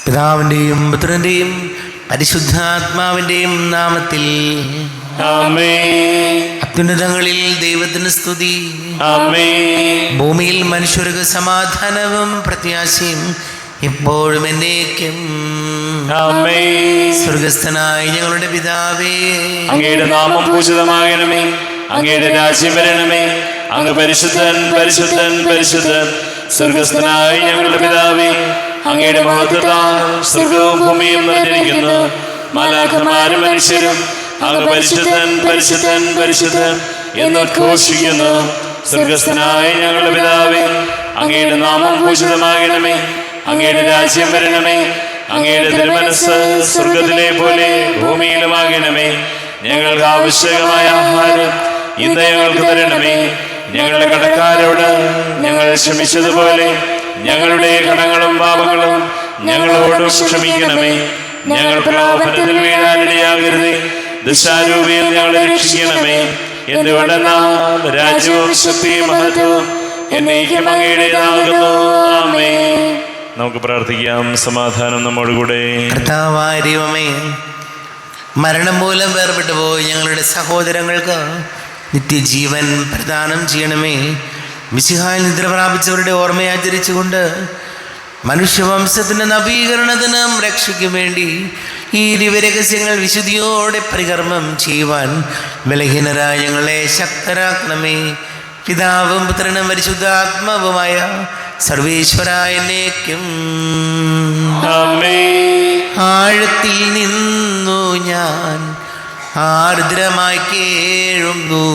പിതാവിൻ്റെയും പുത്രൻ്റെയും പരിശുദ്ധാത്മാവിൻ്റെയും നാമത്തിൽ ആമേൻ. അത്യുന്നതങ്ങളിൽ ദൈവത്തിന് സ്തുതി. ആമേൻ. ഭൂമിയിൽ മനുഷ്യർക്ക് സമാധാനവും പ്രത്യാശയും എപ്പോഴും എന്നേക്കും. ആമേൻ. സ്വർഗസ്ഥനായ ഞങ്ങളുടെ പിതാവേ, അങ്ങയുടെ നാമം പൂജിതമാകണമേ. അങ്ങയുടെ രാജ്യം വരണമേ. അങ്ങ് പരിശുദ്ധൻ പരിശുദ്ധൻ പരിശുദ്ധൻ. സ്വർഗസ്ഥനായ ഞങ്ങളുടെ പിതാവേ, അങ്ങയുടെ മഹത്വത്താൽ സ്വർഗവും ഭൂമിയും നിറഞ്ഞിരിക്കുന്നു. മാലാഖമാരും മനുഷ്യരും അങ്ങ് പരിശുദ്ധൻ പരിശുദ്ധൻ പരിശുദ്ധൻ എന്നോദ്ഘോഷിക്കുന്നു. സ്വർഗസ്ഥനായ ഞങ്ങളുടെ പിതാവേ, അങ്ങയുടെ നാമം പൂജിതമാകണമേ. അങ്ങയുടെ രാജ്യം വരണമേ. അങ്ങയുടെ തിരുമനസ്സ് സ്വർഗത്തിലെ പോലെ ഭൂമിയിലുമാകണമേ. ഞങ്ങൾക്ക് ആവശ്യകമായ ആഹാരം ഇന്ന് ഞങ്ങൾക്ക് തരണമേ. ഞങ്ങളുടെ കടക്കാരോട് ഞങ്ങൾ ക്ഷമിച്ചതുപോലെ ഞങ്ങളുടെ കടങ്ങളും പാപങ്ങളും ഞങ്ങളോടും ക്ഷമിക്കണമേ. ഞങ്ങൾ പ്രലോഭനത്തിൽ വീഴാനിടയാകരുതേ. ദുഷ്ടാരൂപിയിൽ ഞങ്ങളെ രക്ഷിക്കണമേ. എന്തുകൊണ്ടെന്നാൽ രാജ്യവും ശക്തിയും മഹത്വവും എന്നേക്കും അങ്ങയുടേതാകുന്നു. ആമേൻ. നമുക്ക് പ്രാർത്ഥിക്കാം. സമാധാനം നമ്മോടുകൂടെ. കർത്താവായ ദൈവമേ, മരണം മൂലം വേർപെട്ടു പോയി ഞങ്ങളുടെ സഹോദരങ്ങൾക്ക് നിത്യജീവൻ പ്രദാനം ചെയ്യണമേ. മിശിഹായിൽ നിദ്ര പ്രാപിച്ചവരുടെ ഓർമ്മയാചരിച്ചുകൊണ്ട് മനുഷ്യവംശത്തിൻ്റെ നവീകരണത്തിനും രക്ഷയ്ക്കും വേണ്ടി ഈ ദിവ്യരഹസ്യങ്ങൾ വിശുദ്ധിയോടെ പരികർമ്മം ചെയ്യുവാൻ ബലഹീനരായ ഞങ്ങളെ ശക്തരാക്കണമേ. പിതാവും പുത്രനും പരിശുദ്ധാത്മാവുമായ സർവേശ്വരായ എന്നേക്കും. ആഴത്തിൽ നിന്നു ഞാൻ ആർദ്രമായി കേഴുന്നു.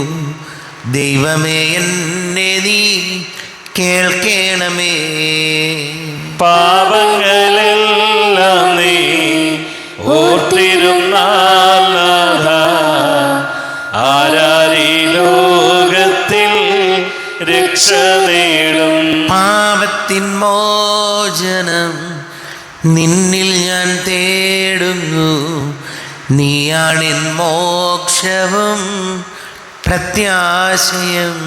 ദൈവമേ, എന്നെ നീ കേൾക്കണമേ. പാപങ്ങളെല്ലാം നീ ഓർത്തിരുന്നാൽ ആരാരീ ലോകത്തിൽ രക്ഷ നേടും. പാപത്തിൻ മോചനം നിന്നിൽ ഞാൻ തേടുന്നു. നീയാണിൻ മോക്ഷവും പ്രത്യാശയം.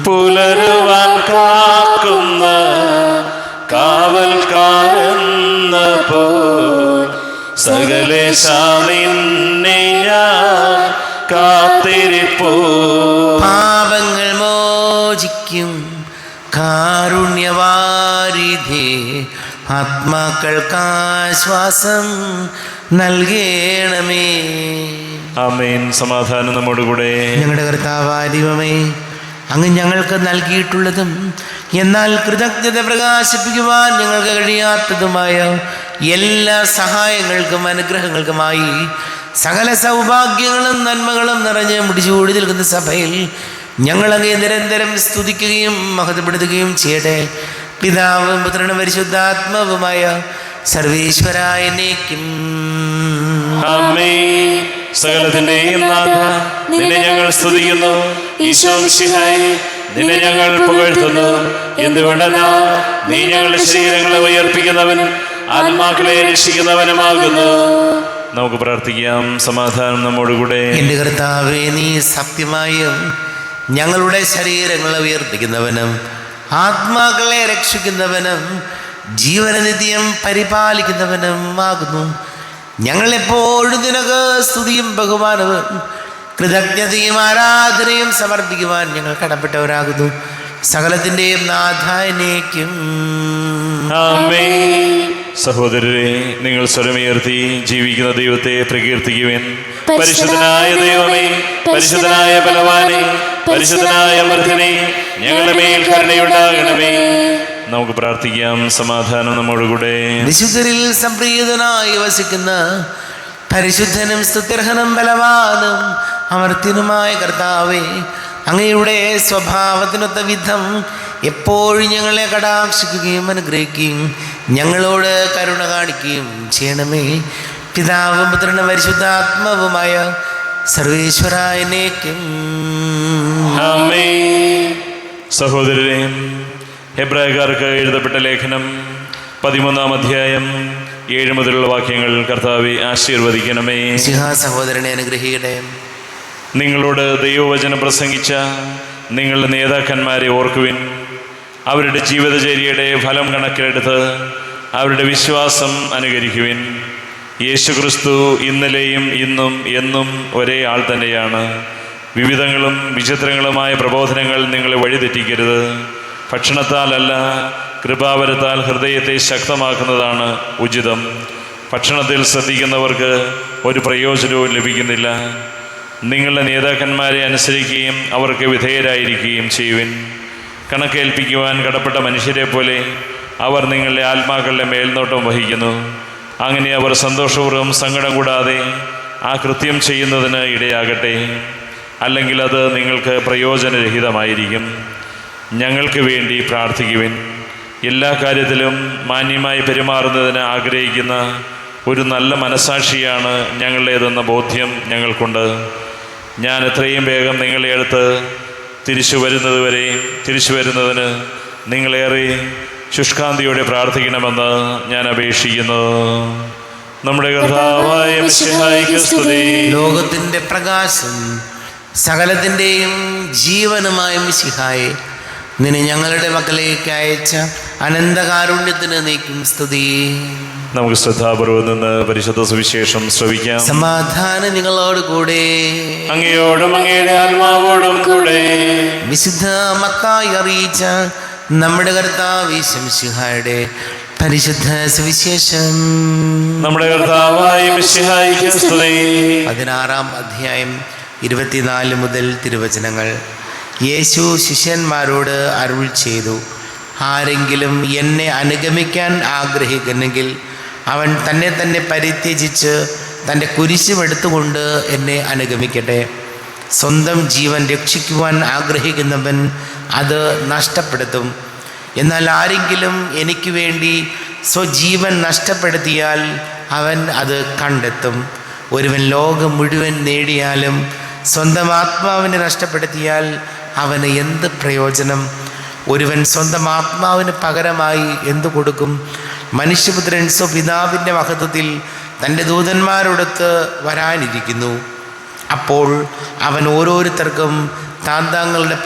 പുലരുവാൻ കാക്കുന്ന കാവൽക്കാരെന്ന പോൽ സകലേശാ നിന്നെ ഞാൻ കാത്തിരിപ്പൂ. പാപങ്ങൾ മോചിക്കും കാരുണ്യവാരിധേ, ആത്മാക്കൾക്കാശ്വാസം നൽകണമേ. ആമേൻ. സമാധാനം നമ്മോടുകൂടെ. ഞങ്ങളുടെ കർത്താവായ ദൈവമേ, അങ്ങ് ഞങ്ങൾക്ക് നൽകിയിട്ടുള്ളതും എന്നാൽ കൃതജ്ഞത പ്രകാശിപ്പിക്കുവാൻ ഞങ്ങൾക്ക് കഴിയാത്തതുമായ എല്ലാ സഹായങ്ങൾക്കും അനുഗ്രഹങ്ങൾക്കുമായി സകല സൗഭാഗ്യങ്ങളും നന്മകളും നിറഞ്ഞ് മുടിച്ചുകൂടി നിൽക്കുന്ന സഭയിൽ ഞങ്ങളങ്ങേ നിരന്തരം സ്തുതിക്കുകയും മഹത്വപ്പെടുത്തുകയും ചെയ്യട്ടെ. പിതാവും പുത്രനും പരിശുദ്ധാത്മാവുമായ സർവേശ്വരായ എന്നേക്കും. ആമേൻ. സകലത്തിന്റെയും നാഥ, നിന്നെ ഞങ്ങൾ സ്തുതിക്കുന്നു. ഈശോ മിശിഹായേ, നിന്നെ ഞങ്ങൾ പുകഴ്ത്തുന്നു. എന്തുകൊണ്ടെന്നാൽ നീ ഞങ്ങളുടെ ശരീരങ്ങളെ ഉയർപ്പിക്കുന്നവനും ആത്മാക്കളെ രക്ഷിക്കുന്നവനുമാകുന്നു. നമുക്ക് പ്രാർത്ഥിക്കാം. സമാധാനം നമ്മോടുകൂടെ. എൻ്റെ കർത്താവേ, നീ സത്യമായും ഞങ്ങളുടെ ശരീരങ്ങളെ ഉയർപ്പിക്കുന്നവനും ആത്മാക്കളെ രക്ഷിക്കുന്നവനും ജീവനനിത്യം പരിപാലിക്കുന്നവനും ആകുന്നു. ഞങ്ങളെപ്പോഴും നിനക്ക് സ്തുതിയും ബഹുമാനവും കൃതജ്ഞതയും ആരാധനയും സമർപ്പിക്കുവാൻ ഞങ്ങൾ കടപ്പെട്ടവരാകുന്നു. സകലത്തിൻ്റെയും നാഥാനേക്കും. ആമേൻ. സഹോദരരെ, നിങ്ങൾ സ്വരമുയർത്തി ജീവിക്കുന്ന ദൈവത്തെ പ്രകീർത്തിക്കുവിൻ. പരിശുദ്ധനായ ദൈവമേ, പരിശുദ്ധനായ ബലവാനേ, പരിശുദ്ധനായ അമർത്യനേ, ഞങ്ങളുടെ മേൽ കരുണയുണ്ടാകണമേ. നമുക്ക് പ്രാർത്ഥിക്കാം. സമാധാനം നമ്മോടുകൂടെ. വിശുദ്ധരിൽ സംപ്രീതനായി വസിക്കുന്ന പരിശുദ്ധനും സ്തുത്യർഹനും ബലവാനും അമർത്യനുമായ കർത്താവേ, അങ്ങയുടെ സ്വഭാവത്തിനൊത്ത വിധം എപ്പോഴും ഞങ്ങളെ കടാക്ഷിക്കുകയും അനുഗ്രഹിക്കുകയും ഞങ്ങളോട് കരുണ കാണിക്കുകയും ചെയ്യണമേ. പിതാവും പുത്രനും പരിശുദ്ധാത്മാവുമായ സർവേശ്വരായ എന്നേക്കും. ആമേൻ. സഹോദരരെ, ഹെബ്രായക്കാർക്ക് എഴുതപ്പെട്ട ലേഖനം 13-ാം അധ്യായം 7 മുതലുള്ള വാക്യങ്ങൾ കർത്താവേ ആശീർവദിക്കണമേ. സഹോദരനെ അനുഗ്രഹിക്കട്ടെ. നിങ്ങളോട് ദൈവവചനം പ്രസംഗിച്ച നിങ്ങളുടെ നേതാക്കന്മാരെ ഓർക്കുവിൻ. അവരുടെ ജീവിതചര്യയുടെ ഫലം കണക്കിലെടുത്ത് അവരുടെ വിശ്വാസം അനുകരിക്കുവിൻ. യേശുക്രിസ്തു ഇന്നലെയും ഇന്നും എന്നും ഒരേ ആൾ തന്നെയാണ്. വിവിധങ്ങളും വിചിത്രങ്ങളുമായ പ്രബോധനങ്ങൾ നിങ്ങളെ വഴിതെറ്റിക്കരുത്. ഭക്ഷണത്താലല്ല, കൃപാവരത്താൽ ഹൃദയത്തെ ശക്തമാക്കുന്നതാണ് ഉചിതം. ഭക്ഷണത്തിൽ ശ്രദ്ധിക്കുന്നവർക്ക് ഒരു പ്രയോജനവും ലഭിക്കുന്നില്ല. നിങ്ങളുടെ നേതാക്കന്മാരെ അനുസരിക്കുകയും അവർക്ക് വിധേയരായിരിക്കുകയും ചെയ്യുവിൻ. കണക്കേൽപ്പിക്കുവാൻ കടപ്പെട്ട മനുഷ്യരെ പോലെ അവർ നിങ്ങളുടെ ആത്മാക്കളുടെ മേൽനോട്ടം വഹിക്കുന്നു. അങ്ങനെ അവർ സന്തോഷപൂർവ്വം സങ്കടം കൂടാതെ ആ കൃത്യം ചെയ്യുന്നതിന് ഇടയാകട്ടെ. അല്ലെങ്കിൽ അത് നിങ്ങൾക്ക് പ്രയോജനരഹിതമായിരിക്കും. ഞങ്ങൾക്ക് വേണ്ടി പ്രാർത്ഥിക്കുവിൻ. എല്ലാ കാര്യത്തിലും മാന്യമായി പെരുമാറുന്നതിന് ആഗ്രഹിക്കുന്ന ഒരു നല്ല മനസാക്ഷിയാണ് ഞങ്ങളുടേതെന്ന ബോധ്യം ഞങ്ങൾക്കുണ്ട്. ഞാൻ എത്രയും വേഗം നിങ്ങളെ അടുത്ത് തിരിച്ചു വരുന്നതിന് നിങ്ങളേറെ ശുഷ്കാന്തിയോടെ പ്രാർത്ഥിക്കണമെന്ന് ഞാൻ അപേക്ഷിക്കുന്നു. നമ്മുടെ കർത്താവായ മിശിഹായിക്ക് സ്തുതി. ലോകത്തിൻ്റെ പ്രകാശം സകലത്തിൻ്റെയും ജീവനുമായ മിശിഹായെ, നിന്നെ ഞങ്ങളുടെ മക്കളിലേക്ക് അയച്ച അനന്തകാരുണ്യത്തിന് നീക്കും സ്തുതി. നമുക്ക് ശ്രദ്ധാപൂർവ്വം നിന്ന് പരിശുദ്ധ സുവിശേഷം ശ്രവിക്കാം. സമാധാനം നിങ്ങളോട് കൂടെ, അങ്ങയോടും അങ്ങയുടെ ആത്മാവോടും കൂടെ. വിശുദ്ധ മത്തായി അറിയിച്ച നമ്മുടെ കർത്താവ് യേശു മിശിഹായുടെ പരിശുദ്ധ സുവിശേഷം. നമ്മുടെ കർത്താവായ മിശിഹായിക്ക് സ്തുതി. 16-ാം അധ്യായം 24 മുതൽ തിരുവചനങ്ങൾ. യേശു ശിഷ്യന്മാരോട് അരുൾ ചെയ്തു, ആരെങ്കിലും എന്നെ അനുഗമിക്കാൻ ആഗ്രഹിക്കുന്നെങ്കിൽ അവൻ തന്നെ പരിത്യജിച്ച് തൻ്റെ കുരിശുമെടുത്തുകൊണ്ട് എന്നെ അനുഗമിക്കട്ടെ. സ്വന്തം ജീവൻ രക്ഷിക്കുവാൻ ആഗ്രഹിക്കുന്നവൻ അത് നഷ്ടപ്പെടുത്തും. എന്നാൽ ആരെങ്കിലും എനിക്ക് വേണ്ടി സ്വജീവൻ നഷ്ടപ്പെടുത്തിയാൽ അവൻ അത് കണ്ടെത്തും. ഒരുവൻ ലോകം മുഴുവൻ നേടിയാലും സ്വന്തം ആത്മാവിനെ നഷ്ടപ്പെടുത്തിയാൽ അവന് എന്ത് പ്രയോജനം? ഒരുവൻ സ്വന്തം ആത്മാവിന് പകരമായി എന്തു കൊടുക്കും? മനുഷ്യപുത്രൻ സ്വപിതാവിൻ്റെ മഹത്വത്തിൽ തൻ്റെ ദൂതന്മാരോടൊത്ത് വരാനിരിക്കുന്നു. അപ്പോൾ അവൻ ഓരോരുത്തർക്കും താന്താങ്ങളുടെ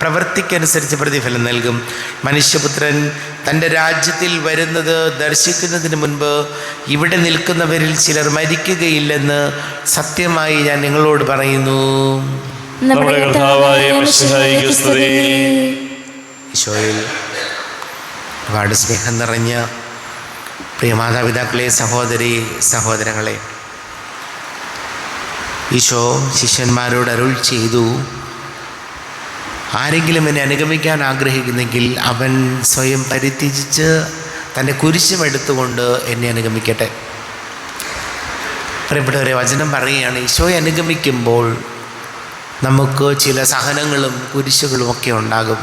പ്രവൃത്തിക്കനുസരിച്ച് പ്രതിഫലം നൽകും. മനുഷ്യപുത്രൻ തൻ്റെ രാജ്യത്തിൽ വരുന്നത് ദർശിക്കുന്നതിന് മുൻപ് ഇവിടെ നിൽക്കുന്നവരിൽ ചിലർ മരിക്കുകയില്ലെന്ന് സത്യമായി ഞാൻ നിങ്ങളോട് പറയുന്നു. ഈശോയിൽ ഒരുപാട് സ്നേഹം നിറഞ്ഞ പ്രിയ മാതാപിതാക്കളെ, സഹോദരങ്ങളെ, ഈശോ ശിഷ്യന്മാരോട് അരുൾ ചെയ്തു, ആരെങ്കിലും എന്നെ അനുഗമിക്കാൻ ആഗ്രഹിക്കുന്നെങ്കിൽ അവൻ സ്വയം പരിത്യജിച്ച് തൻ്റെ കുരിശുമെടുത്തുകൊണ്ട് എന്നെ അനുഗമിക്കട്ടെ. പ്രിയപ്പെട്ടവരെ, വചനം പറയുകയാണ്, ഈശോയെ അനുഗമിക്കുമ്പോൾ നമുക്ക് ചില സഹനങ്ങളും കുരിശുകളും ഒക്കെ ഉണ്ടാകും.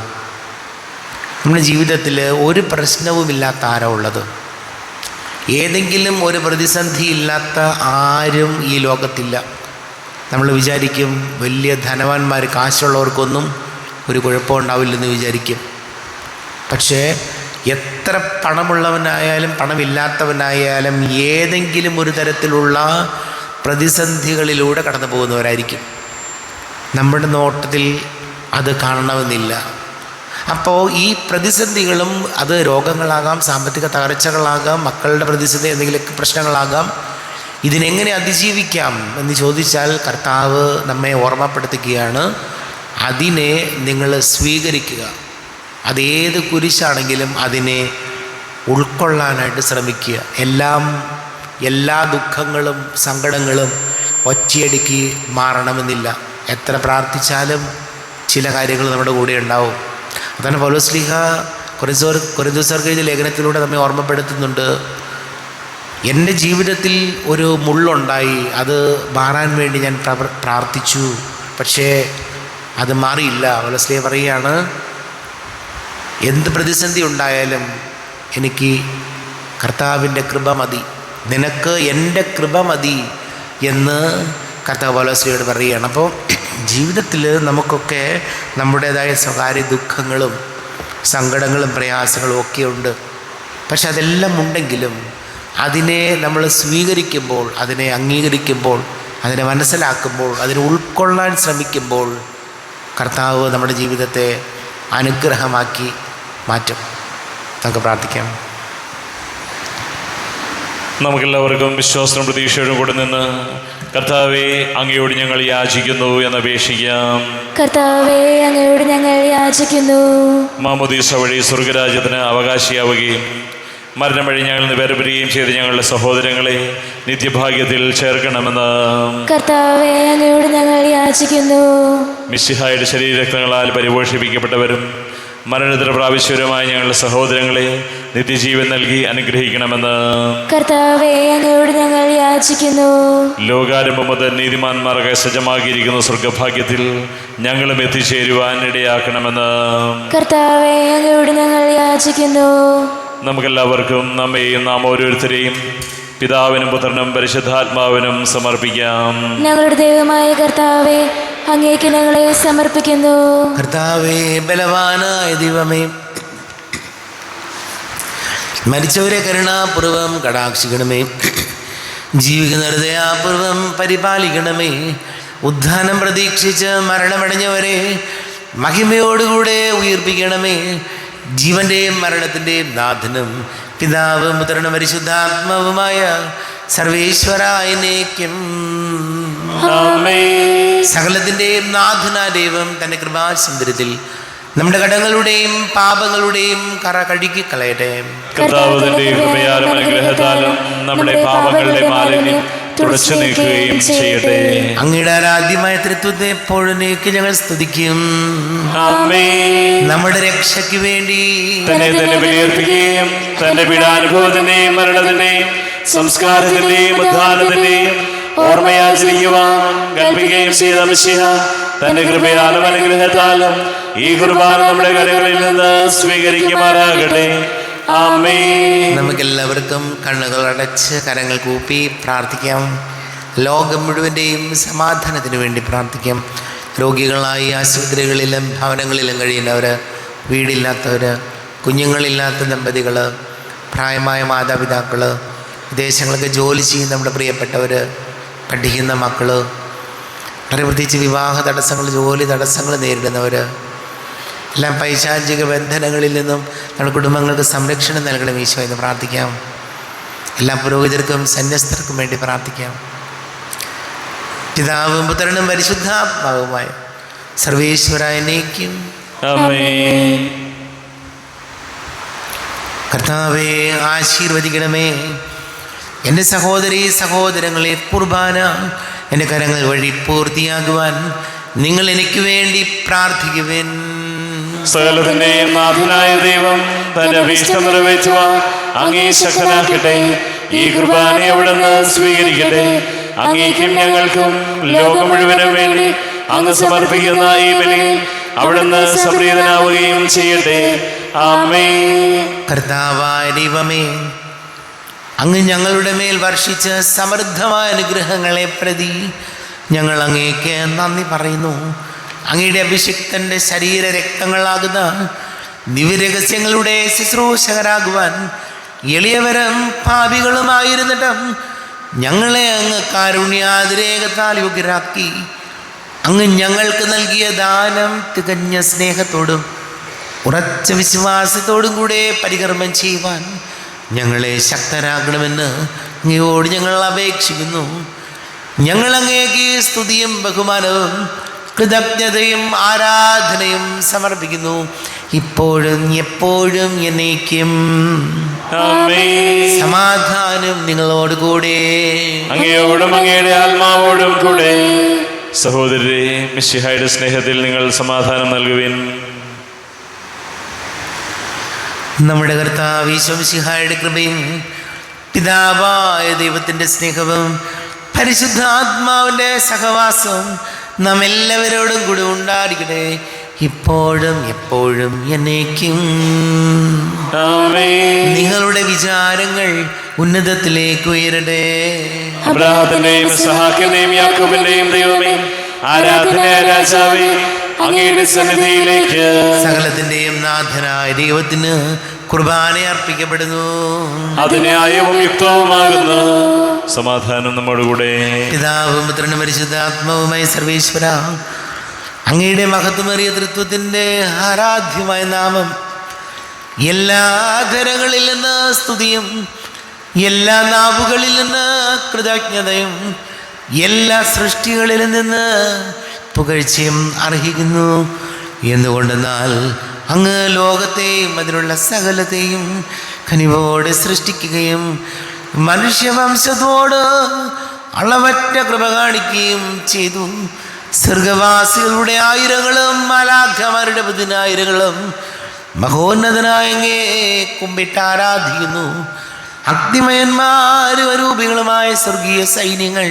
നമ്മുടെ ജീവിതത്തിൽ ഒരു പ്രശ്നവുമില്ലാത്ത ആരാ ഉള്ളത്? ഏതെങ്കിലും ഒരു പ്രതിസന്ധി ഇല്ലാത്ത ആരും ഈ ലോകത്തില്ല. നമ്മൾ വിചാരിക്കും വലിയ ധനവാന്മാർ, കാശുള്ളവർക്കൊന്നും ഒരു കുഴപ്പമുണ്ടാവില്ലെന്ന് വിചാരിക്കും. പക്ഷേ എത്ര പണമുള്ളവനായാലും പണമില്ലാത്തവനായാലും ഏതെങ്കിലും ഒരു തരത്തിലുള്ള പ്രതിസന്ധികളിലൂടെ കടന്നു പോകുന്നവരായിരിക്കും. നമ്മുടെ നോട്ടത്തിൽ അത് കാണണമെന്നില്ല. അപ്പോൾ ഈ പ്രതിസന്ധികളും, അത് രോഗങ്ങളാകാം, സാമ്പത്തിക തകർച്ചകളാകാം, മക്കളുടെ പ്രതിസന്ധി, എന്തെങ്കിലുമൊക്കെ പ്രശ്നങ്ങളാകാം, ഇതിനെങ്ങനെ അതിജീവിക്കാം എന്ന് ചോദിച്ചാൽ കർത്താവ് നമ്മെ ഓർമ്മപ്പെടുത്തുകയാണ്, അതിനെ നിങ്ങൾ സ്വീകരിക്കുക. അതേത് കുരിശാണെങ്കിലും അതിനെ ഉൾക്കൊള്ളാനായിട്ട് ശ്രമിക്കുക. എല്ലാ ദുഃഖങ്ങളും സങ്കടങ്ങളും ഒറ്റയടിക്ക് മാറണമെന്നില്ല. എത്ര പ്രാർത്ഥിച്ചാലും ചില കാര്യങ്ങൾ നമ്മുടെ കൂടെ ഉണ്ടാവും. അതാണ് പൗലോസ്ലീഹ കൊരിന്ത്യർക്ക് എഴുതിയ ലേഖനത്തിലൂടെ നമ്മെ ഓർമ്മപ്പെടുത്തുന്നുണ്ട്. എൻ്റെ ജീവിതത്തിൽ ഒരു മുള്ളുണ്ടായി, അത് മാറാൻ വേണ്ടി ഞാൻ പ്രാർത്ഥിച്ചു, പക്ഷേ അത് മാറിയില്ല. പൗലോസ്ലീഹ പറയുകയാണ്, എന്ത് പ്രതിസന്ധി ഉണ്ടായാലും എനിക്ക് കർത്താവിൻ്റെ കൃപ മതി, നിനക്ക് എൻ്റെ കൃപ മതി എന്ന് കർത്താവ് പൗലോസ്ലീഹയോട് പറയുകയാണ്. അപ്പോൾ ജീവിതത്തിൽ നമുക്കൊക്കെ നമ്മുടേതായ സ്വകാര്യ ദുഃഖങ്ങളും സങ്കടങ്ങളും പ്രയാസങ്ങളും ഒക്കെ ഉണ്ട്. പക്ഷെ അതെല്ലാം ഉണ്ടെങ്കിലും അതിനെ നമ്മൾ സ്വീകരിക്കുമ്പോൾ, അതിനെ അംഗീകരിക്കുമ്പോൾ, അതിനെ മനസ്സിലാക്കുമ്പോൾ, അതിനെ ഉൾക്കൊള്ളാൻ ശ്രമിക്കുമ്പോൾ കർത്താവ് നമ്മുടെ ജീവിതത്തെ അനുഗ്രഹമാക്കി മാറ്റും. നമുക്ക് പ്രാർത്ഥിക്കാം. നമുക്കെല്ലാവർക്കും വിശ്വാസവും പ്രതീക്ഷയോടും കൂടെ നിന്ന് കർത്താവെ അങ്ങയോട് ഞങ്ങൾ യാചിക്കുന്നു എന്നപേക്ഷിക്കാം. കർത്താവേ, അങ്ങയോട് ഞങ്ങൾ യാചിക്കുന്നു. മാമോദീസ വഴി സ്വർഗരാജ്യത്തിന് അവകാശിയാവുകയും മരണം വഴി ഞങ്ങളിൽ നിന്ന് വേർപിരിയുകയും ചെയ്ത ഞങ്ങളുടെ സഹോദരങ്ങളെ നിത്യഭാഗ്യത്തിൽ ചേർക്കണമെന്ന് കർത്താവേ, അങ്ങയോട് ഞങ്ങൾ യാചിക്കുന്നു. മിശിഹായുടെ ശരീരരക്തങ്ങളാൽ പരിപോഷിപ്പിക്കപ്പെട്ടവരും മരണത്തിൽ പ്രാപിച്ചവരുമായ ഞങ്ങളുടെ സഹോദരങ്ങളെ നിത്യജീവൻ നൽകി അനുഗ്രഹിക്കണമെന്ന് കർത്താവേ, അങ്ങയോട് ഞങ്ങൾ യാചിക്കുന്നു. ലോകാരംഭം മുതൽ നീതിമാന്മാർക്ക് സജ്ജമാക്കിയിരിക്കുന്ന സ്വർഗഭാഗ്യത്തിൽ ഞങ്ങളും എത്തിച്ചേരുവാൻ ഇടയാക്കണമെന്ന് കർത്താവേ, അങ്ങയോട് ഞങ്ങൾ യാചിക്കുന്നു. നമുക്കെല്ലാവർക്കും നമ്മെയും നാം ഓരോരുത്തരെയും പിതാവിനും പുത്രനും പരിശുദ്ധാത്മാവിനും സമർപ്പിക്കാം. ഞങ്ങളുടെ ദൈവമായ കർത്താവേ, അങ്ങേക്ക് ഞങ്ങളെ സമർപ്പിക്കുന്നു. കർത്താവേ, ബലവാനായ ദൈവമേ, മരിച്ചവരെ കരുണാപൂർവം കടാക്ഷിക്കണമേ. ജീവിക്കുന്ന ഹൃദയാപൂർവം പരിപാലിക്കണമേ. ഉദ്ധാനം പ്രതീക്ഷിച്ച് മരണമടഞ്ഞവരെ മഹിമയോടുകൂടെ ഉയർപ്പിക്കണമേ. ജീവന്റെയും മരണത്തിൻ്റെയും നാഥനും പിതാവും പുത്രനും പരിശുദ്ധാത്മാവുമായ സർവേശ്വരായനേക്കും സകലത്തിൻ്റെയും നാഥനായ ദൈവം തൻ്റെ കൃപാസമുദ്രത്തിൽ നമ്മുടെ കടങ്ങളുടെയും പാപങ്ങളുടെയും കറ കഴുകി കളയട്ടെ. കർത്താവ് തന്റെ കൃപയാലും അനുഗ്രഹത്താലും നമ്മുടെ പാപങ്ങളുടെ മാലിന്യം തുടച്ചു നീക്കുകയും ചെയ്യട്ടെ. അങ്ങയുടെ ആരാധ്യമായ തൃത്വത്തെ എപ്പോഴും ഞങ്ങൾ സ്തുതിക്കും. നമ്മുടെ രക്ഷയ്ക്ക് വേണ്ടി തന്നെ ബലിയർപ്പിക്കുകയും തന്റെ പീഡാനുഭവത്തിന്റെയും മരണത്തിന്റെയും സംസ്കാരത്തിന്റെയും ഉദ്ധാനത്തിന്റെയും ഓർമ്മയാചരിക്കുവാൻ കൽപ്പിക്കുകയും ചെയ്ത മിശിഹ തന്റെ കൃപയാലും അനുഗ്രഹത്താലും ഈ കുർബാന നമ്മുടെ കരങ്ങളിൽ നിന്ന് സ്വീകരിക്കുമാറാകട്ടെ. ആമേൻ. നമുക്കെല്ലാവർക്കും കണ്ണുകൾ അടച്ച് കരങ്ങൾ കൂപ്പി പ്രാർത്ഥിക്കാം. ലോകം മുഴുവൻ്റെയും സമാധാനത്തിന് വേണ്ടി പ്രാർത്ഥിക്കാം. രോഗികളായി ആശുപത്രികളിലും ഭവനങ്ങളിലും കഴിയുന്നവർ, വീടില്ലാത്തവർ, കുഞ്ഞുങ്ങളില്ലാത്ത ദമ്പതികൾ, പ്രായമായ മാതാപിതാക്കൾ, വിദേശങ്ങളൊക്കെ ജോലി ചെയ്യുന്ന നമ്മുടെ പ്രിയപ്പെട്ടവർ, പഠിക്കുന്ന മക്കൾ, വളരെ പ്രത്യേകിച്ച് വിവാഹ തടസ്സങ്ങൾ, ജോലി തടസ്സങ്ങൾ നേരിടുന്നവർ, എല്ലാം പൈശാചിക ബന്ധനങ്ങളിൽ നിന്നും നമ്മുടെ കുടുംബങ്ങൾക്ക് സംരക്ഷണം നൽകണം ഈശോ എന്ന് പ്രാർത്ഥിക്കാം. എല്ലാ പുരോഹിതർക്കും സന്യസ്തർക്കും വേണ്ടി പ്രാർത്ഥിക്കാം. പിതാവും പുത്രനും പരിശുദ്ധാത്മാവുമായ സർവേശ്വരായനേക്കും കർത്താവേ, ആശീർവദിക്കണമേ. എൻ്റെ സഹോദരീ സഹോദരങ്ങളെ, കുർബാന എൻ്റെ കരങ്ങൾ വഴി പൂർത്തിയാകുവാൻ നിങ്ങൾ എനിക്ക് വേണ്ടി പ്രാർത്ഥിക്കുവേൻ. സകലത്തിന്റെയും നാഥനായ ദൈവം തന്റെ അഭീഷ്ടം നിറവേറ്റുവാൻ അങ്ങേ ശക്തനാക്കട്ടെ. ഈ കുർബാന അവിടുന്ന് സ്വീകരിക്കട്ടെ. അങ്ങേക്കും ഞങ്ങൾക്കും ലോകം മുഴുവനും വേണ്ടി അങ്ങ് സമർപ്പിക്കുന്ന ഈ ബലി അവിടുന്ന് സംപ്രീതനാവുകയും ചെയ്യട്ടെ. ആമേൻ. കർത്താവായ ദൈവമേ, അങ്ങ് ഞങ്ങളുടെ മേൽ വർഷിച്ച സമൃദ്ധമായ അനുഗ്രഹങ്ങളെ പ്രതി ഞങ്ങൾ അങ്ങേക്ക് നന്ദി പറയുന്നു. അങ്ങയുടെ അഭിഷിക്തൻ്റെ ശരീര രക്തങ്ങളാകുന്ന ദിവ്യരഹസ്യങ്ങളുടെ ശുശ്രൂഷകരാകുവാൻ എളിയവരും പാപികളുമായിരുന്നിട്ടും ഞങ്ങളെ അങ്ങ് കാരുണ്യാതിരേകത്താൽ യോഗ്യരാക്കി. അങ്ങ് ഞങ്ങൾക്ക് നൽകിയ ദാനം തികഞ്ഞ സ്നേഹത്തോടും ഉറച്ച വിശ്വാസത്തോടും കൂടെ പരികർമ്മം ചെയ്യുവാൻ ഞങ്ങളെ ശക്തരാകണമെന്ന് അങ്ങയോട് ഞങ്ങൾ അപേക്ഷിക്കുന്നു. ഞങ്ങൾ അങ്ങേക്ക് സ്തുതിയും ബഹുമാനവും കൃതജ്ഞതയും ആരാധനയും സമർപ്പിക്കുന്നു, ഇപ്പോഴും എപ്പോഴും എന്നേക്കും. സമാധാനം നിങ്ങളോട് കൂടെ, അങ്ങയോടും അങ്ങയുടെ ആത്മാവോടും കൂടെ. സഹോദരരെ, മിശിഹായുടെ സ്നേഹത്തിൽ നിങ്ങൾ സമാധാനം നൽകുവിൻ. നമ്മുടെ കർത്താവ് ഈശോ മിശിഹായുടെ കൃപയും പിതാവായ ദൈവത്തിൻ്റെ സ്നേഹവും പരിശുദ്ധാത്മാവിൻ്റെ സഹവാസവും നാം എല്ലാവരോടും കൂടി ഉണ്ടായിരിക്കട്ടെ, ഇപ്പോഴും എപ്പോഴും എന്നേക്കും. നിങ്ങളുടെ വിചാരങ്ങൾ ഉന്നതത്തിലേക്ക് ഉയരട്ടെ. അബ്രാഹത്തിന്റെയും ഇസ്ഹാക്കിന്റെയും യാക്കോബിന്റെയും ദൈവമേ, ആരാധനായ രാജാവേ, അങ്ങയുടെ സന്നിധിയിലേക്ക് സകലത്തിന്റെയും നാഥനായ ദൈവത്തിന് കുർബാന അർപ്പിക്കപ്പെടുന്നു. അത് ന്യായവും യുക്തവുമാകുന്നു. സമാധാനം നമ്മോടുകൂടെ. പിതാവും പുത്രനും പരിശുദ്ധാത്മാവുമായ സർവേശ്വര, അങ്ങയുടെ മഹത്വമേറിയ തൃത്വത്തിൻ്റെ ആരാധ്യമായ നാമം എല്ലാ ധരങ്ങളിൽ നിന്ന് സ്തുതിയും എല്ലാ നാവുകളിൽ നിന്ന് കൃതജ്ഞതയും എല്ലാ സൃഷ്ടികളിൽ നിന്ന് പുകഴ്ചയും അർഹിക്കുന്നു. എന്തുകൊണ്ടെന്നാൽ അങ്ങ് ലോകത്തെയും അതിലുള്ള സകലത്തെയും കനിവോടെ സൃഷ്ടിക്കുകയും മനുഷ്യവംശത്തോട് അളവറ്റ കൃപ കാണിക്കുകയും ചെയ്തു. സ്വർഗവാസികളുടെ ആയിരങ്ങളും മാലാഖമാരുടെ പതിനായിരങ്ങളും മഹോന്നതനായ അങ്ങേ കുമ്പിട്ട് ആരാധിക്കുന്നു. അഗ്നിമയന്മാരും അരൂപികളുമായ സ്വർഗീയ സൈന്യങ്ങൾ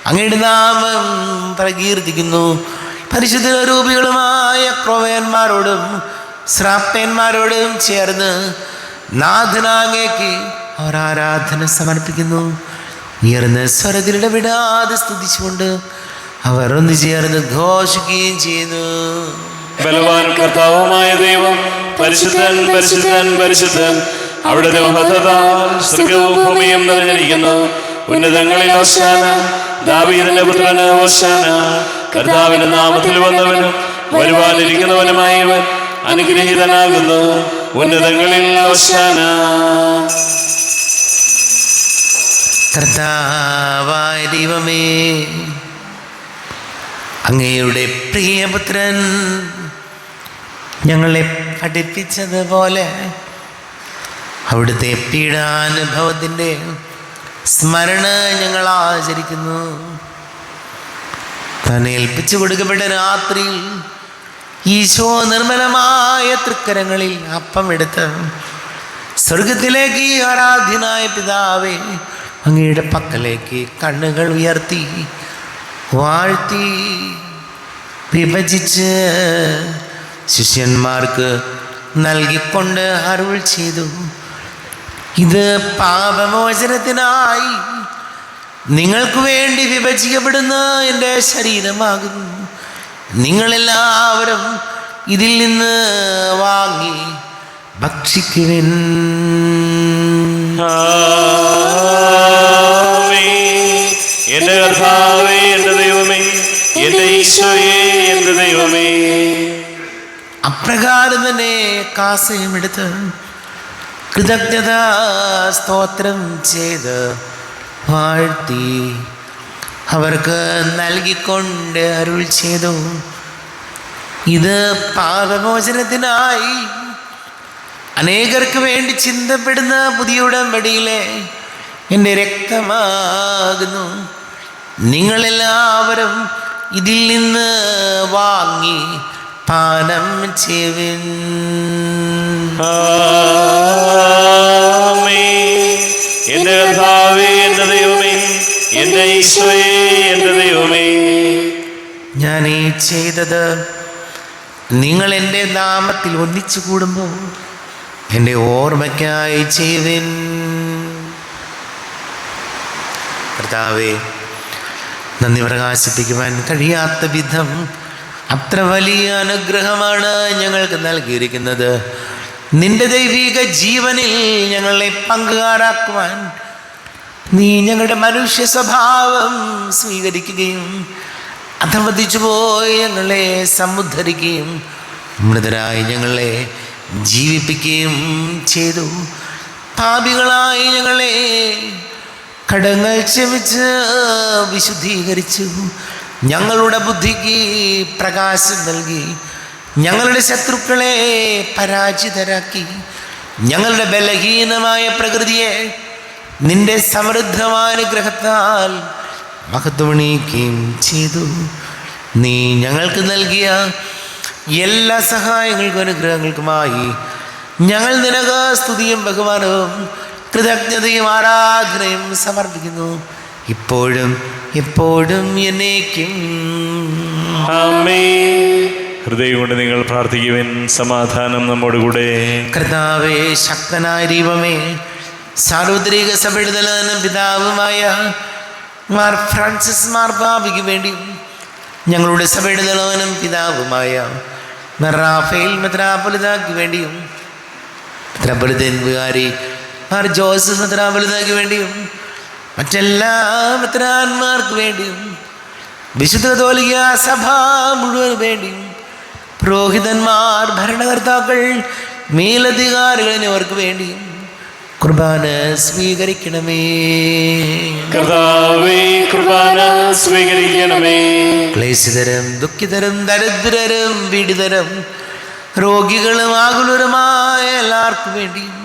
അങ്ങയുടെ നാമം പ്രകീർത്തിക്കുന്നു. പരിശുദ്ധ രൂപികളുമായ ക്രോവയന്മാരോടും ശ്രാപ്പന്മാരോടും ചേർന്ന് നാഥനാങ്ങേക്ക് അവർ ആരാധന സമർപ്പിക്കുന്നു. ഉയർന്ന സ്വരത്തിലിട വിടാതെ സ്തുതിച്ചുകൊണ്ട് അവർ ഒന്ന് ചേർന്ന് ഘോഷിക്കുകയും ചെയ്യുന്നു. ബലവാനും കർത്താവുമായ ദൈവം പരിശുദ്ധൻ പരിശുദ്ധൻ പരിശുദ്ധൻ, അവിടുത്തെ മഹത്വത്താൽ സ്വർഗ്ഗവും ഭൂമിയും നിറഞ്ഞിരിക്കുന്നു. ഉന്നതങ്ങളിൽ ഹോശാന, ദാവീദിന്റെ പുത്രന് ഹോശാന. കർത്താവിന്റെ നാമത്തിൽ വന്നവനും വരുവാനിരിക്കുന്നവനുമായവൻ അനുഗ്രഹീതനാകുന്നു. ഉന്നതങ്ങളിൽ ഹോശാന. കർത്താവായ ദൈവമേ, അങ്ങയുടെ പ്രിയപുത്രൻ ഞങ്ങളെ പഠിപ്പിച്ചതുപോലെ അവിടുത്തെ പീഡാനുഭവത്തിൻ്റെ സ്മരണ ഞങ്ങൾ ആചരിക്കുന്നു. തന്നെ ഏൽപ്പിച്ചു കൊടുക്കപ്പെട്ട രാത്രിയിൽ ഈശോ നിർമ്മലമായ തൃക്കരങ്ങളിൽ അപ്പമെടുത്ത് സ്വർഗത്തിലേക്ക് ആരാധ്യനായ പിതാവേ അങ്ങയുടെ പക്കലേക്ക് കണ്ണുകൾ ഉയർത്തി വാഴ്ത്തി വിഭജിച്ച് ശിഷ്യന്മാർക്ക് നൽകിക്കൊണ്ട് അരുൾ ചെയ്തു. ഇത് പാപമോചനത്തിനായി നിങ്ങൾക്ക് വേണ്ടി വിഭജിക്കപ്പെടുന്ന എൻ്റെ ശരീരമാകുന്നു. നിങ്ങളെല്ലാവരും ഇതിൽ നിന്ന് വാങ്ങി ഭക്ഷിക്കുവിൻ. എന്റെ കർത്താവേ, എന്റെ ദൈവമേ, എന്റെ ഈശോയേ, എന്റെ ദൈവമേ. അപ്രകാരം തന്നെ കാസയും എടുത്ത് കൃതജ്ഞതാ സ്തോത്രം ചെയ്ത് വാഴ്ത്തി അവർക്ക് നൽകിക്കൊണ്ട് അരുൾ ചെയ്തു. ഇത് പാപമോചനത്തിനായി അനേകർക്ക് വേണ്ടി ചിന്തപ്പെടുന്ന പുതിയ ഉടമ്പടിയിലെ എൻ്റെ രക്തമാകുന്നു. നിങ്ങളെല്ലാവരും ഇതിൽ നിന്ന് വാങ്ങി പാനം ചെയ്യുവിൻ. എന്റെ കർത്താവേ, എന്റെ ദൈവമേ, എന്റെ ഈശോയേ, എന്റെ ദൈവമേ. ഞാൻ ഈ ചെയ്തത് നിങ്ങൾ എൻ്റെ നാമത്തിൽ ഒന്നിച്ചു കൂടുമ്പോൾ എൻ്റെ ഓർമ്മയ്ക്കായി ചെയ്യുവിൻ. കർത്താവേ, നന്ദി പ്രകാശിപ്പിക്കുവാൻ കഴിയാത്ത വിധം അത്ര വലിയ അനുഗ്രഹമാണ് ഞങ്ങൾക്ക് നൽകിയിരിക്കുന്നത്. നിന്റെ ദൈവിക ജീവനിൽ ഞങ്ങളെ പങ്കുകാരാക്കുവാൻ നീ ഞങ്ങളുടെ മനുഷ്യ സ്വഭാവം സ്വീകരിക്കുകയും അധമതിച്ചു പോയി ഞങ്ങളെ സമുദ്ധരിക്കുകയും മൃതരായി ഞങ്ങളെ ജീവിപ്പിക്കുകയും ചെയ്തു. പാപികളായി ഞങ്ങളെ കടങ്ങൾ ക്ഷമിച്ച് വിശുദ്ധീകരിച്ചു. ഞങ്ങളുടെ ബുദ്ധിക്ക് പ്രകാശം നൽകി ഞങ്ങളുടെ ശത്രുക്കളെ പരാജിതരാക്കി. ഞങ്ങളുടെ ബലഹീനമായ പ്രകൃതിയെ നിന്റെ സമൃദ്ധമാനുഗ്രഹത്താൽ മഹത്വമണിയിക്കുകയും ചെയ്തു. നീ ഞങ്ങൾക്ക് നൽകിയ എല്ലാ സഹായങ്ങൾക്കും അനുഗ്രഹങ്ങൾക്കുമായി ഞങ്ങൾ നിനക്ക് സ്തുതിയും ബഹുമാനവും കൃതജ്ഞതയും ആരാധനയും സമർപ്പിക്കുന്നു, ഇപ്പോഴും എപ്പോഴും എന്നേക്കും. ആമേൻ. ഹൃദയം കൊണ്ട് നിങ്ങൾ പ്രാർത്ഥിക്കുവിൻ. സമാധാനം നമ്മോടുകൂടെ. കർത്താവേ, ശക്തനായ ദൈവമേ, സാർവത്രിക സഭയുടെ തലവനും പിതാവുമായ മാർ ഫ്രാൻസിസ് മാർപ്പാപ്പയ്ക്ക് വേണ്ടിയും ഞങ്ങളുടെ സഭയുടെ തലവനും പിതാവുമായ മാർ റാഫേൽ മെത്രാപ്പൊലീത്തായ്ക്ക് വേണ്ടിയും മെത്രാപ്പൊലീത്തൻ വികാരി മാർ ജോസഫ് മെത്രാപ്പൊലീത്തായ്ക്ക് വേണ്ടിയും മറ്റെല്ലാ മെത്രാന്മാർക്ക് വേണ്ടിയും വിശുദ്ധ കത്തോലിക്ക സഭ മുഴുവൻ വേണ്ടിയും പുരോഹിതന്മാർ, ഭരണകർത്താക്കൾ, മേലധികാരികൾ എന്നിവർക്ക് വേണ്ടിയും കുർബാന സ്വീകരിക്കണമേ. കർത്താവേ, കുർബാന സ്വീകരിക്കണമേ. ക്ലേശിതരും ദുഃഖിതരും ദരിദ്രരും പീഡിതരും രോഗികളും ആകുലരുമായ എല്ലാവർക്കും വേണ്ടിയും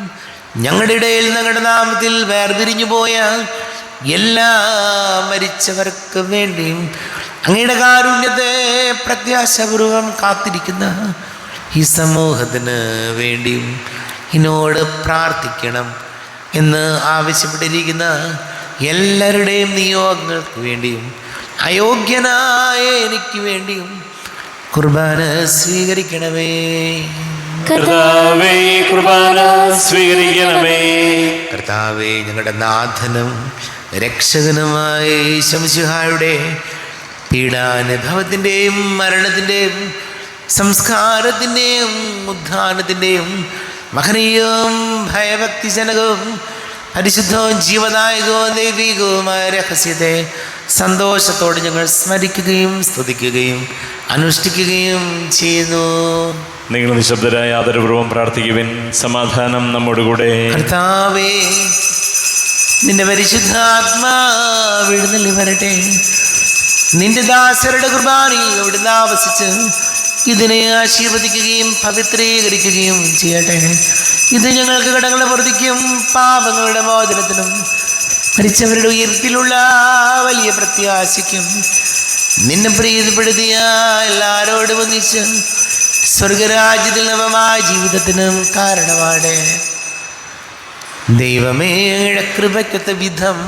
ഞങ്ങളുടെ ഇടയിൽ ഞങ്ങളുടെ നാമത്തിൽ വേർതിരിഞ്ഞു പോയ എല്ലാ മരിച്ചവർക്ക് വേണ്ടിയും അങ്ങയുടെ കാരുണ്യത്തെ പ്രത്യാശപൂർവം കാത്തിരിക്കുന്ന ഈ സമൂഹത്തിന് വേണ്ടിയും എന്നോട് പ്രാർത്ഥിക്കണം എന്ന് ആവശ്യപ്പെട്ടിരിക്കുന്ന എല്ലാവരുടെയും നിയോഗങ്ങൾക്ക് വേണ്ടിയും അയോഗ്യനായ എനിക്ക് വേണ്ടിയും കുർബാന സ്വീകരിക്കണമേ. കർത്താവേ, കുർബാന സ്വീകരിക്കണമേ. കർത്താവേ, ഞങ്ങളുടെ നാഥനും രക്ഷകനുമായ ശംശുഹായുടെ പീഡാനുഭവത്തിൻ്റെയും മരണത്തിൻ്റെയും സംസ്കാരത്തിൻ്റെയും ഉദ്ധാനത്തിൻ്റെയും മഹനീയവും ഭയഭക്തിജനകവും പരിശുദ്ധവും ജീവദായകവും ദൈവികവുമായ രഹസ്യത്തെ സന്തോഷത്തോടെ ഞങ്ങൾ സ്മരിക്കുകയും സ്തുതിക്കുകയും അനുഷ്ഠിക്കുകയും ചെയ്യുന്നു. നിങ്ങൾ നിശബ്ദരായ ആദരപൂർവ്വം പ്രാർത്ഥിക്കുവിൻ. സമാധാനം നമ്മോടുകൂടെ. കർത്താവേ, നിന്റെ പരിശുദ്ധാത്മാവ് എഴുന്നള്ളി വരട്ടെ. നിന്റെ ദാസരുടെ കുർബാനയിൽ അവിടുന്ന് ആവസിച്ച് ഇതിനെ ആശീർവദിക്കുകയും പവിത്രീകരിക്കുകയും ചെയ്യട്ടെ. ഇത് ഞങ്ങൾക്ക് കടങ്ങളുടെ പൊറുതിക്കും പാപങ്ങളുടെ മോചനത്തിനും മരിച്ചവരുടെ ഉയർത്തിലുള്ള വലിയ പ്രത്യാശയ്ക്കും നിന്നെ പ്രീതിപ്പെടുത്തിയ എല്ലാവരോടും ഒന്നിച്ച് സ്വർഗരാജ്യത്തിൽ നവമായ ജീവിതത്തിനും കാരണമാണ്. ദൈവമേ, കൃപയ്ക്കൊത്ത വിധം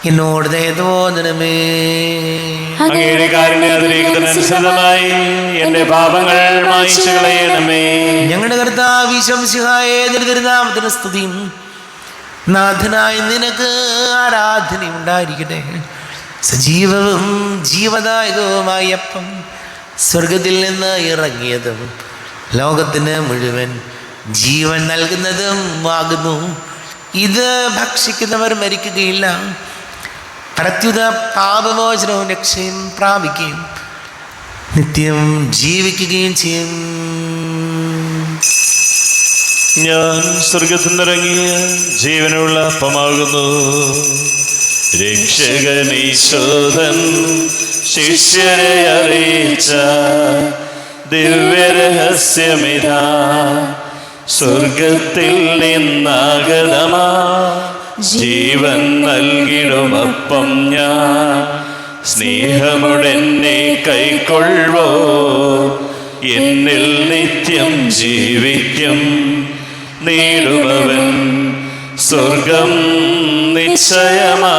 എന്നോട് ദയ തോന്നണമേ. അങ്ങയുടെ കാരുണ്യാതിരേകത്തിനനുസൃതമായി എന്റെ പാപങ്ങൾ മായ്ച്ചു കളയണമേ. ഞങ്ങളുടെ കർത്താവ് ഈശോമിശിഹായെ തിരുനാമത്തിന് സ്തുതിയും നാഥനായ നിനക്ക് ആരാധനയും ഉണ്ടായിരിക്കട്ടെ. സജീവവും ജീവദായകവുമായ അപ്പം സ്വർഗത്തിൽ നിന്ന് ഇറങ്ങിയതും ലോകത്തിന് മുഴുവൻ ജീവൻ നൽകുന്നതും ആകുന്നു. ഇത് ഭക്ഷിക്കുന്നവർ മരിക്കുകയില്ല, പ്രത്യുത പാപമോചനവും രക്ഷയും പ്രാപിക്കുകയും നിത്യം ജീവിക്കുകയും ചെയ്യും. ഞാൻ സ്വർഗത്തിൽ നിന്നിറങ്ങിയ ജീവനുള്ള അപ്പമാകുന്നു. രക്ഷകനീശോധൻ ശിഷ്യരെ അറിയിച്ച ദിവ്യരഹസ്യമിതാ. സ്വർഗത്തിൽ നിന്നാഗതമാ ജീവൻ നൽകിടുമപ്പം ഞാൻ. സ്നേഹമുടെന്നെ കൈക്കൊള്ളോ, എന്നിൽ നിത്യം ജീവിക്കും. നേടുമവൻ സ്വർഗം നിശ്ചയമാ.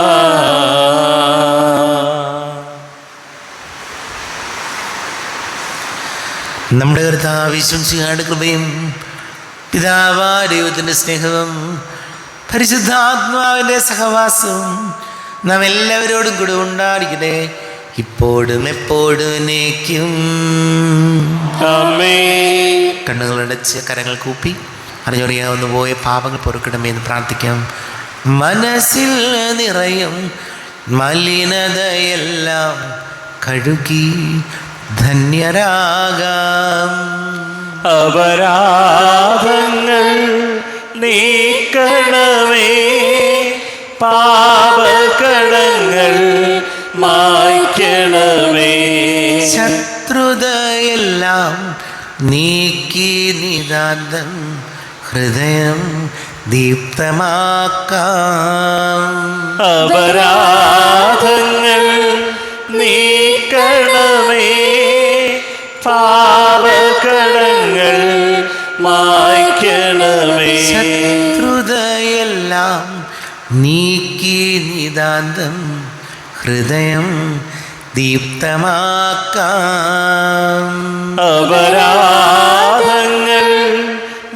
നമ്മുടെ കർത്താവ് യേശുമിശിഹായുടെ കൃപയും പിതാവായ ദൈവത്തിൻ്റെ സ്നേഹവും പരിശുദ്ധാത്മാവിൻ്റെ സഹവാസവും നാം എല്ലാവരോടും കൂടെ ഉണ്ടായിരിക്കട്ടെ, ഇപ്പോഴും എപ്പോഴും എന്നേക്കും. ആമേൻ. കണ്ണുകളടച്ച് കരങ്ങൾ കൂപ്പി അറിഞ്ഞറിയാവുന്ന പോയ പാപങ്ങൾ പൊറുക്കണമേ എന്ന് പ്രാർത്ഥിക്കാം. മനസ്സിൽ നിറയും മലിനതയെല്ലാം കഴുകി ധന്യരാകാം. അപരാധങ്ങൾ നീക്കണമേ, പാപകടങ്ങൾ മായ്ക്കണമേ. ശത്രുതയെല്ലാം നീക്കി നിതാന്തം ഹൃദയം ദീപ്തമാക്കാം. അപരാധങ്ങൾ നീക്കണമേ, പാപകടങ്ങൾ മായ്ക്കണമേ. ശത്രുതയെല്ലാം നീക്കി നിതാന്തം ഹൃദയം ദീപ്തമാക്കാം. അപരാധങ്ങൾ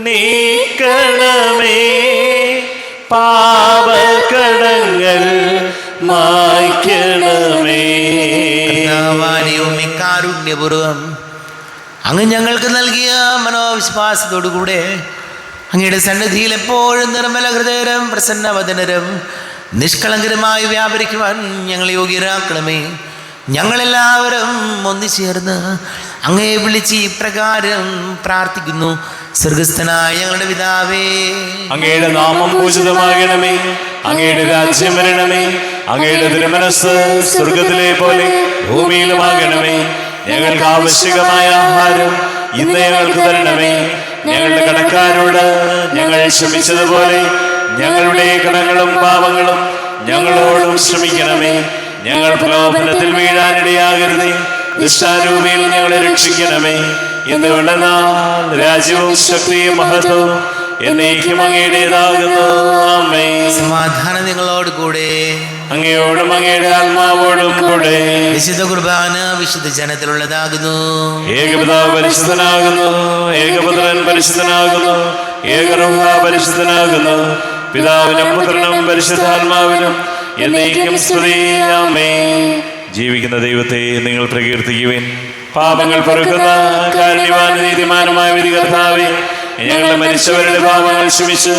നീക്കണമേ, പാപകടങ്ങൾ മായ്ക്കണമേ. കാരുണ്യപൂർവം അങ്ങ് ഞങ്ങൾക്ക് നൽകിയ മനോവിശ്വാസത്തോടുകൂടെ അങ്ങയുടെ സന്നിധിയിൽ എപ്പോഴും നിർമ്മല ഹൃദയരും പ്രസന്നവദനരും നിഷ്കളങ്കരമായി വ്യാപരിക്കുവാൻ ഞങ്ങളെ യോഗ്യരാക്കണമേ. ഞങ്ങളെല്ലാവരും ഒന്നുചേർന്ന് അങ്ങയെ വിളിച്ച് ഇപ്രകാരം പ്രാർത്ഥിക്കുന്നു. സ്വർഗസ്ഥനായ ഞങ്ങളുടെ പിതാവേ, അങ്ങയുടെ നാമം പൂജിതമാകണമേ. അങ്ങയുടെ രാജ്യം വരണമേ. അങ്ങയുടെ തിരുമനസ് സ്വർഗത്തിലെ പോലെ ഭൂമിയിലുമാകണമേ. ഞങ്ങൾക്ക് ആവശ്യമായ ആഹാരം ഇന്ന് ഞങ്ങൾക്ക് തരണമേ. ഞങ്ങളുടെ കടക്കാരോട് ഞങ്ങൾ ക്ഷമിച്ചതുപോലെ ഞങ്ങളുടെ കടങ്ങളും പാപങ്ങളും ഞങ്ങളോടും ക്ഷമിക്കണമേ. ഞങ്ങൾ പ്രലോഭനത്തിൽ വീഴാനിടയാകരുതേ. ദുഷ്ടാരൂപിയിൽ ഞങ്ങളെ രക്ഷിക്കണമേ. എന്തുകൊണ്ടെന്നാൽ രാജ്യവും ശക്തിയും മഹത്വവും എന്നേക്കും അങ്ങയുടേതാകുന്നു. ആമേൻ. സമാധാനം നിങ്ങളോട് കൂടെ. അങ്ങയോടും അങ്ങയുടെ ആത്മാവോടും കൂടെ. വിശുദ്ധ കുർബാന വിശുദ്ധ ജനത്തിലുള്ളതാകുന്നു. ഏകപിതാവ് പരിശുദ്ധനാകുന്നു. ഏകപുത്രൻ പരിശുദ്ധനാകുന്നു. ഏകരൂഹ പരിശുദ്ധനാകുന്നു. പിതാവിനും പുത്രനും പരിശുദ്ധാത്മാവിനും എന്നേക്കും സ്തുതി. ആമേൻ. ജീവിക്കുന്ന ദൈവത്തെ നിങ്ങൾ പ്രകീർത്തിക്കുവിൻ. പാപങ്ങൾ പൊറുക്കുന്ന കാരുണ്യവാൻ നീതിമാനുമായ വിധികർത്താവേ, ഞങ്ങളുടെ മരിച്ചവരുടെ പാപങ്ങൾ ക്ഷമിച്ച്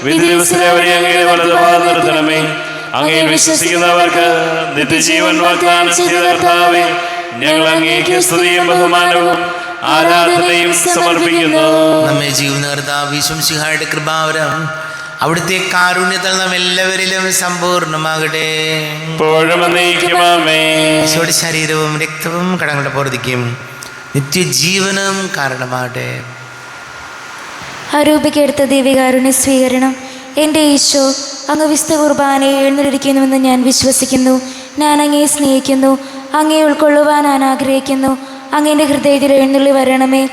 വിധി ദിവസത്തെ അവരെ അങ്ങയുടെ വലതുഭാഗം നിർത്തണമേ. അങ്ങയിൽ വിശ്വസിക്കുന്നവർക്ക് നിത്യജീവൻ വാഗ്ദാനം ചെയ്ത കർത്താവേ, ഞങ്ങൾ അങ്ങേക്ക് സ്തുതിയും ബഹുമാനവും ആരാധനയും സമർപ്പിക്കുന്നു. നമ്മെ ജീവന കർത്താവ് ശംസിഹായുടെ കൃപാവരം അവിടുത്തെ കാരുണ്യത്തിൽ നാം എല്ലാവരിലും സമ്പൂർണ്ണമാകട്ടെ. ഈശോയുടെ ശരീരവും രക്തവും കടങ്ങളുടെ പൊറുതിക്കും നിത്യജീവനും കാരണമാകട്ടെ. ആരോപിക്കെടുത്ത ദൈവികാരുണ്യ സ്വീകരണം. എൻ്റെ ഈശോ, അങ്ങ് വിശുദ്ധ കുർബാനയെ എഴുന്നള്ളിരിക്കുന്നുവെന്ന് ഞാൻ വിശ്വസിക്കുന്നു. ഞാൻ അങ്ങയെ സ്നേഹിക്കുന്നു. അങ്ങയെ ഉൾക്കൊള്ളുവാൻ ഞാൻ ആഗ്രഹിക്കുന്നു. അങ്ങയുടെ ഹൃദയത്തിൽ എഴുന്നള്ളി വരണമേ.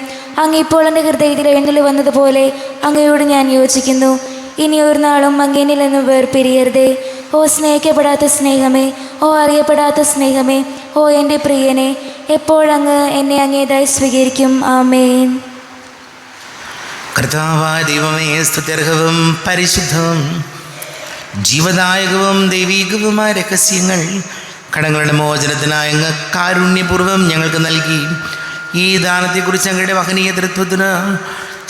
അങ്ങ് ഇപ്പോൾ എൻ്റെ ഹൃദയത്തിൽ എഴുന്നള്ളി വന്നതുപോലെ അങ്ങയോട് ഞാൻ യോജിക്കുന്നു. ഇനി ഒരു നാളും അങ്ങനിൽ നിന്ന് വേർപിരിയരുതേ. ഓ സ്നേഹിക്കപ്പെടാത്ത സ്നേഹമേ, ഓ അറിയപ്പെടാത്ത സ്നേഹമേ, ഓ എൻ്റെ പ്രിയനെ, എപ്പോഴങ്ങ് എന്നെ അങ്ങേതായി സ്വീകരിക്കും. ആമേൻ. കർത്താവായ ദൈവമേ, സ്തുത്യർഹവും പരിശുദ്ധവും ജീവദായകവും ദൈവീകവുമായ രഹസ്യങ്ങൾ കടങ്ങളുടെ മോചനത്തിനായി അങ്ങ് കാരുണ്യപൂർവ്വം ഞങ്ങൾക്ക് നൽകി. ഈ ദാനത്തെക്കുറിച്ച് അങ്ങയുടെ മഹനീയ തൃത്വത്തിന്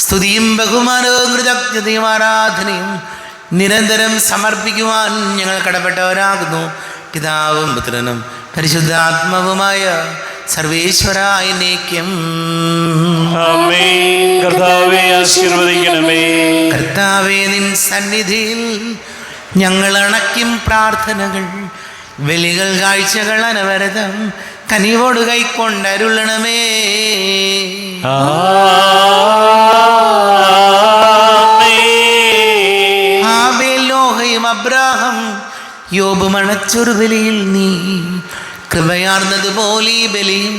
സ്തുതിയും ബഹുമാനവും കൃതജ്ഞതയും ആരാധനയും നിരന്തരം സമർപ്പിക്കുവാൻ ഞങ്ങൾ കടപ്പെട്ടവരാകുന്നു. പിതാവും പുത്രനും പരിശുദ്ധാത്മാവുമായ സർവേശ്വരായ എന്നേക്കും. കർത്താവേ ആശീർവദിക്കണമേ. കർത്താവേ, നിൻ സന്നിധിയിൽ ഞങ്ങൾ അണയ്ക്കും പ്രാർത്ഥനകൾ, ബലികൾ, കാഴ്ചകൾ അനവരതം കനിവോട് കൈക്കൊണ്ടരുളണമേ. ആബേലോഹയും അബ്രാഹം യോബും അണച്ചൊരു ബലിയിൽ നീ കൃപയാർന്നതുപോലെ ഈ ബലിയും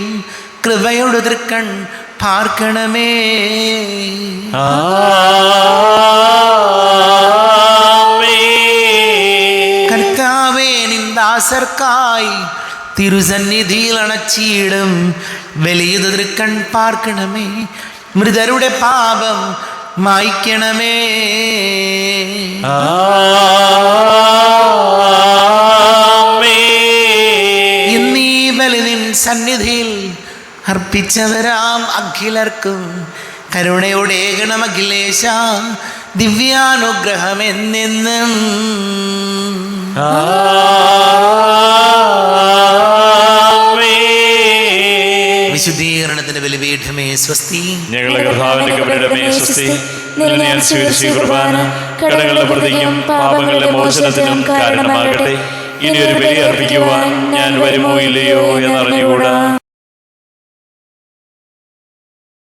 കൃപയോട് തൃക്കൺ പാർക്കണമേ. കർത്താവേ, നിന്ദാസർക്കായി തിരുസന്നിധിയിൽ അണച്ചിടും ബലിയത് തൃക്കൺ പാർക്കണമേ. മൃതരുടെ പാപം മായ്ക്കണമേ. ഇന്നീ ബലി നിൻ സന്നിധിയിൽ അർപ്പിച്ചവരാം അഖിലർക്കും കരുണയോടെ ഏകണം അഖിലേശ, ദിവ്യാനുഗ്രഹം എന്നെന്നും. വിശുദ്ധീകരണത്തിന്റെ ബലിപീഠമേ സ്വസ്തി. ഞങ്ങളുടെ കർത്താവിന്റെ കബരിടമേ സ്വസ്തി. ഞാൻ സ്വീകരിച്ച കുർബാന കടങ്ങളുടെ പ്രതിക്കും പാപങ്ങളുടെ മോചനത്തിനും കാരണമാകട്ടെ. ഇനി ഒരു ബലി അർപ്പിക്കുവാൻ ഞാൻ വരുമോ ഇല്ലയോ എന്നറിഞ്ഞുകൂടാ.